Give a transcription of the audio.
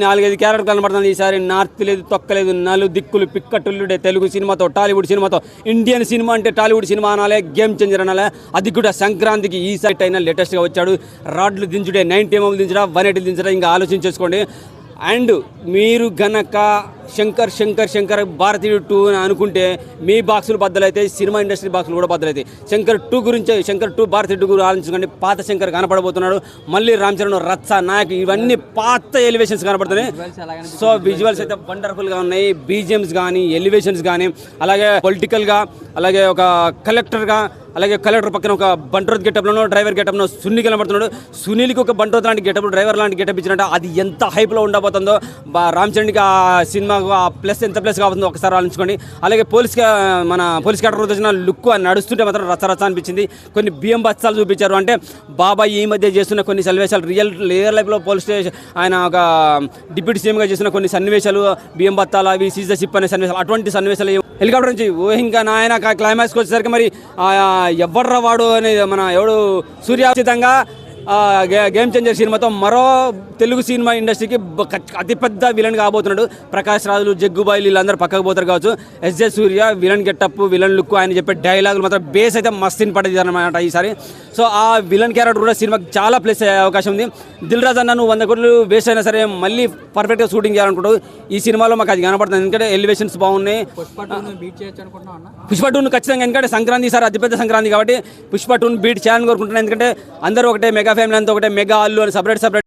నాలుగైదు క్యారెక్టర్ కనబడుతుంది ఈసారి. నార్త్ లేదు, తొక్కలేదు, దిక్కులు పిక్కటుల్లుడే. తెలుగు సినిమాతో, టాలీవుడ్ సినిమాతో, ఇండియన్ సినిమా అంటే టాలీవుడ్ సినిమా అనాలే, గేమ్ చేంజర్ అనాలే. అది కూడా సంక్రాంతికి ఈ సైట్ అయినా లేటెస్ట్గా వచ్చాడు. రాడ్లు దించుడే, 90 mm దించడా, 180 దించడా, ఇంకా ఆలోచించేసుకోండి. అండ్ మీరు గనక శంకర్ భారతీయుడు 2 అని అనుకుంటే మీ బాక్సులు బద్దలైతే, సినిమా ఇండస్ట్రీ బాక్సులు కూడా బద్దలైతాయి. శంకర్ 2 గురించి, శంకర్ 2 భారతీయుడు గురించి ఆలోచించుకోండి. పాత శంకర్ కనపడబోతున్నాడు. మళ్ళీ రామ్ చరణ్, రచ్చ, నాయక్, ఇవన్నీ పాత ఎలివేషన్స్ కనపడుతున్నాయి. సో విజువల్స్ అయితే వండర్ఫుల్గా ఉన్నాయి. బీజిఎమ్స్ కానీ, ఎలివేషన్స్ కానీ, అలాగే పొలిటికల్గా, అలాగే ఒక కలెక్టర్గా, అలాగే కలెక్టర్ పక్కన ఒక బంట్రోత్ గెటప్లోనో, డ్రైవర్ గెటప్లో సునీల్ కనబడుతున్నాడు. సునీల్కి ఒక బంట్రోత్ లాంటి గెటప్, డ్రైవర్ లాంటి గెటప్ ఇచ్చినట్టు అది ఎంత హైప్లో ఉండబోతుందో. రామ్ చరణ్కి ఆ సినిమాకు ఆ ప్లస్ ఎంత ప్లస్ కాబోతుందో ఒకసారి ఆలోచించుకోండి. అలాగే పోలీస్ క్యారెక్టర్ వచ్చిన లుక్ నడుస్తుంటే మాత్రం రచ్చ అనిపించింది. కొన్ని బియ్యం బచ్చాలు చూపించారు. అంటే బాబాయ్ ఈ మధ్య చేస్తున్న కొన్ని సన్నివేశాలు, రియల్ లైఫ్లో పోలీస్ స్టేషన్ ఆయన ఒక డిప్యూటీ సీఎంగా చేసిన కొన్ని సన్నివేశాలు, బియ్యం బత్తాలు, అవి సీజ్ ద షిప్ అనే సన్నివేశాలు, అటువంటి సన్నివేశాలు హెలికాప్టర్ నుంచి ఇంకా నాయన క్లైమాక్స్కి వచ్చేసరికి మరి ఎవర్రా వాడు అనేది మన ఎవడు సూర్యాచితంగా గేమ్ చేంజర్ సినిమాతో మరో తెలుగు సినిమా ఇండస్ట్రీకి అతిపెద్ద విలన్ కాబోతున్నాడు. ప్రకాష్ రాజులు, జగ్గుబాయిలు వీళ్ళందరూ పక్కకు పోతారు కావచ్చు. ఎస్జే సూర్య విలన్ గెటప్, విలన్ లుక్, ఆయన చెప్పే డైలాగులు మాత్రం బేస్ అయితే మస్తు పడేది అనమాట ఈసారి. సో ఆ విలన్ క్యారెక్టర్ కూడా సినిమాకి చాలా ప్లస్ అయ్యే అవకాశం ఉంది. దిల్ రాజు అన్న నువ్వు 100 కోట్లు వేస్ట్ అయినా సరే మళ్ళీ పర్ఫెక్ట్గా షూటింగ్ చేయాలనుకుంటావు. ఈ సినిమాలో మాకు అది కనపడుతుంది. ఎందుకంటే ఎలివేషన్స్ బాగున్నాయి. పుష్ప 2 ఖచ్చితంగా, ఎందుకంటే సంక్రాంతి సార్ అతిపెద్ద సంక్రాంతి కాబట్టి పుష్ప 2 బీట్ చేయాలని కోరుకుంటున్నాను. ఎందుకంటే అందరూ ఒకటే మెగా ఫ్యామిలీ అంతా ఒకటే మెగా అల్లు అని సపరేట్